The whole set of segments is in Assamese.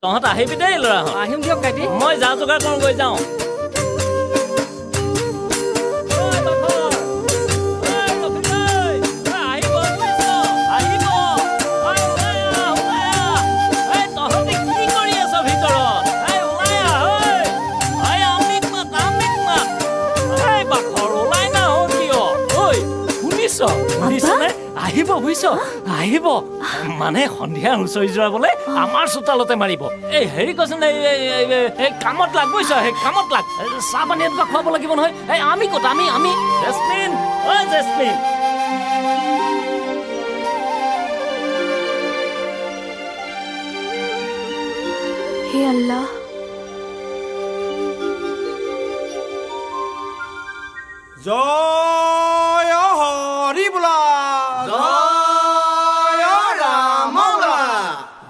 তহঁত আহিবি দেই ল'ৰা আহিম দিয়ক কাইটি মই যা যোগাৰ কৰোঁ গৈ যাওঁ আহিব বুজিছ আহিব মানে সন্ধিয়া হুঁচৰি যোৱাবলে আমাৰ চোতালতে মাৰিব এই হেৰি কৈছে এই কামত লাগ বুজিছ সেই কামত লাগ চাহ পানী এটুপা খুৱাব লাগিব নহয় এই আমি ক'ত আমি জেচমিন ঐ জেচমিন হে আল্লাহ জয় হৰি বোলা জয় ৰাম বোলা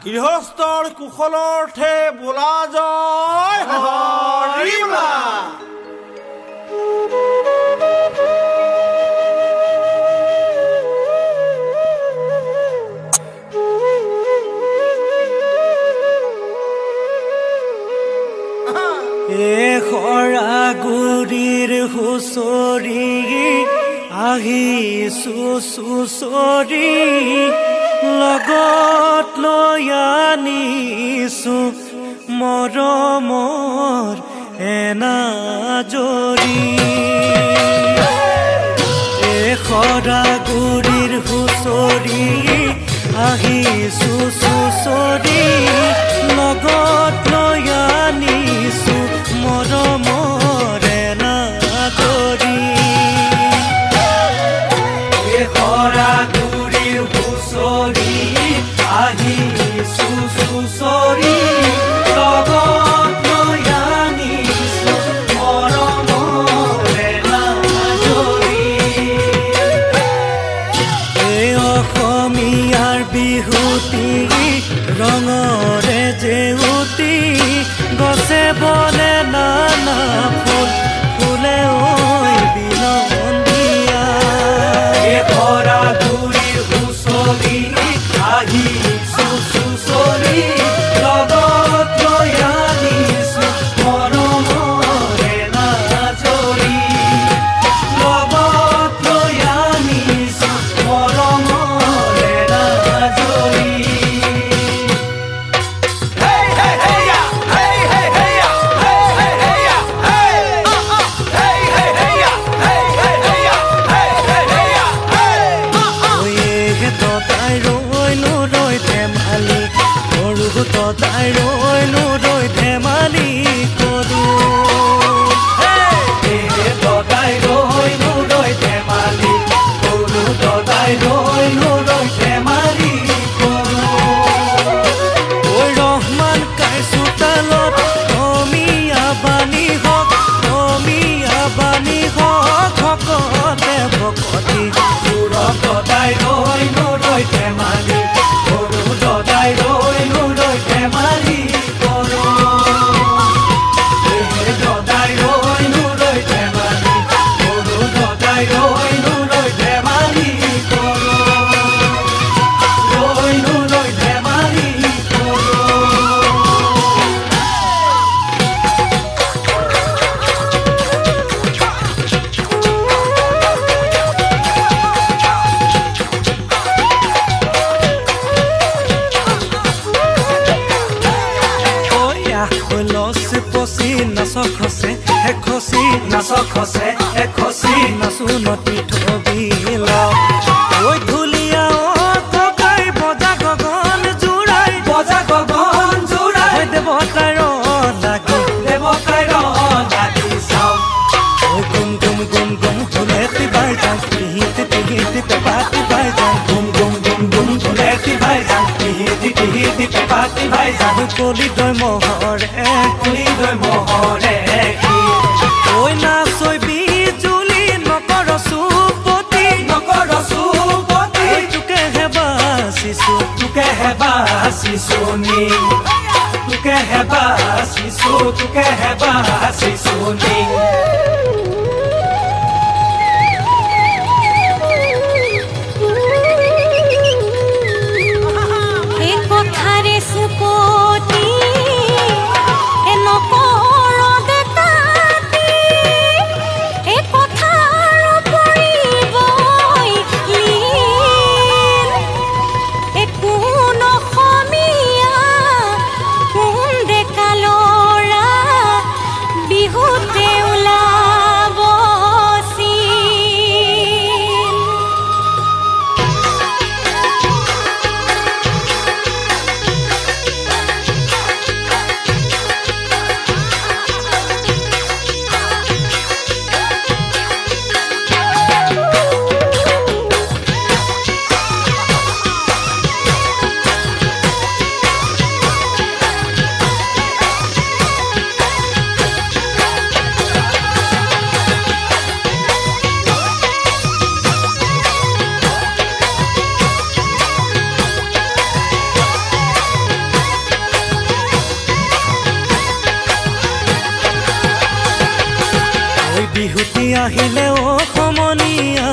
গৃহস্থৰ কুশলৰ্থে বোলা জয় হৰি বোলা খৰা গুৰিৰ হুঁচৰি আহিছো চুচৰি লগত লৈ আনিছো মৰমৰ এনাজৰি খৰা গুৰিৰ হুঁচৰি আহিছো চুচৰি লগত লৈ আনিছো মৰমৰ এনাজৰি খৰা গুৰিৰ হুঁচৰি আহিছো চুচৰি লগত লৈ আনিছো মৰমৰ এনাজৰি এই অসমীয়াৰ বিহুতি ৰঙৰে জেউতি গছে বনে নানা ফুল ফুলে ঐ বিনন্দিয়া খৰা গুৰিৰ হুঁচৰি আহিছো চুচৰি লগত লৈ আনিছো মৰমৰ এনাজৰি লগত লৈ আনিছো মৰমৰ এনাজৰি তাই ৰৈনো ৰৈ ধেমালি কৰোঁ তাই ৰৈনো ৰৈ ধেমালি কৰোঁ তাই ৰৈনো ৰৈ ধেমালি কৰোঁ ঐ ৰহমান কাই চোতালত অমিয়া বাণী হওক ভকতে ভকতি সুৰত তাই ৰৈনো ৰৈ ধেমালি কৰোঁ তাই ৰৈনো ৰৈ ধেমালি কৰোঁ দাদাই ৰৈনো ৰৈ ধেমালি কৰোঁ দাদাই ৰৈনো ৰৈ ধেমালি কৰোঁ ৰৈনো ৰৈ ধেমালি কৰোঁ খসে খসি নাচো নদী থবিল ঐ ধুলিয়া ককাই বজা গগন জোৰাই দেৱতাৰ লাগি চাও গুম গুম গুম গুম ধুলেতি বাই যাওঁ পিহিতি পিহিতি পেপাতি বাই যাওঁ গুম গুম গুম গুম ধুলেতি বাই যাওঁ পিহিতি পিহিতি পেপাতি বাই যাওঁ কলি দৈ মহৰে ঐ নাচৈ বিজুলি নকৰ চুপতি তোকে হেবা চিচুনি एक पथारे सुपोती আহিলে ও সমনীয়া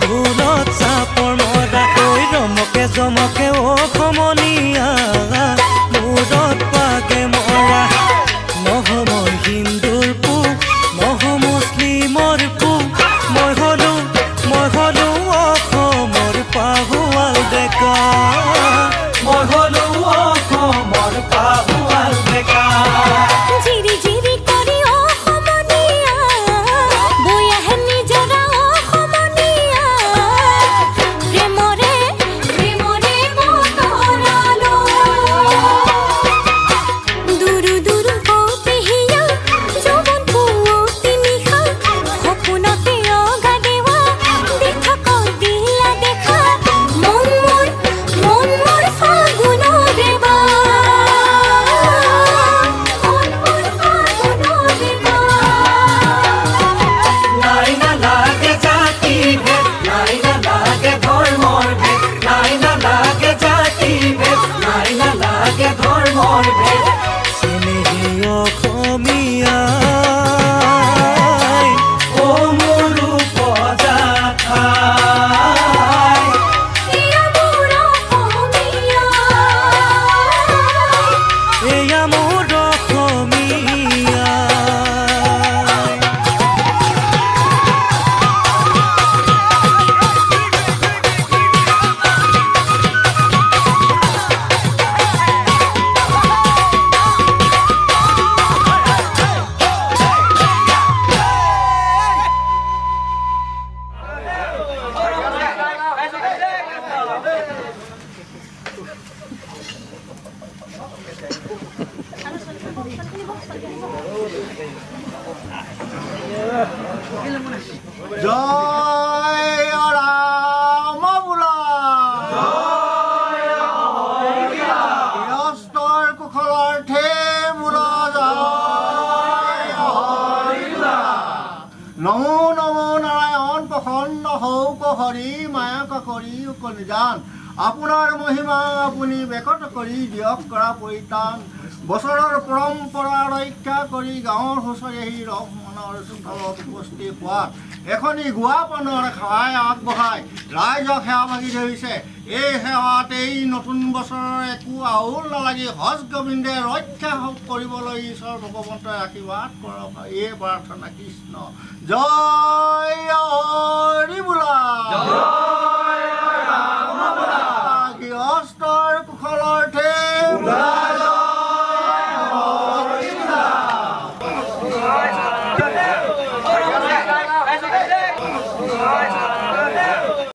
ঢোলত চাপৰ মৰা কৈ ৰমকে জমকে ও সমনীয়া মূৰত পাগে মৰা নহ'ব হিন্দুৰ পুক নহ মুছলিমৰ পুক মই হলো অসমৰ পাহুৱাল ডেকা মই হলো অসমৰ পাহুৱাল ডেকা জিৰি জিৰি কৰি অ সমনীয়া বৈ আহে নিজৰা অ সমনীয়া প্ৰেমৰে মতৰালো দুৰু দুৰু কৌপিহিয়া যৌৱন পুৱতি নিশা সপোনতে অগা দেৱা দেখা দিলা দেখা মন মোৰ ফাগুনৰে বা নাই না লাগে জাতি ভেদ নাই না লাগে ধৰ্মৰ ভেদ নাই না লাগে জাতি ভেদ নাই না লাগে ধৰ্মৰ ভেদ চেনেহী অসমীয়াই ও মোৰ উপজাঠাই এয়া মোৰ অসমীয়া এয়া মোৰ অসমীয়া জয় ৰাম বোলা গৃহস্থৰ কুশলাৰ্থে বোলা জয় হৰি বোলা নমো নমো নাৰায়ণ প্ৰসন্ন হৌক হৰি মায়াক কৰি নিজান আপোনাৰ মহিমা আপুনি বেকত কৰি দিয়ক কৰা পৰিত্ৰাণ বছৰৰ পৰম্পৰা ৰক্ষা কৰি গাঁৱৰ হুঁচৰি আহি ৰস মনৰ চোতালত উপস্থিত হোৱাত এখনি গুৱা পানৰ সেৱাই আগবঢ়াই ৰাইজক সেৱা মাগি ধৰিছে এই সেৱাত এই নতুন বছৰৰ একো আউল নালাগি হজ গোবিন্দে ৰক্ষা কৰিবলৈ ঈশ্বৰ ভগৱন্তই আশীৰ্বাদ কৰক এই প্ৰাৰ্থনা কৃষ্ণ জয় হৰি বোলা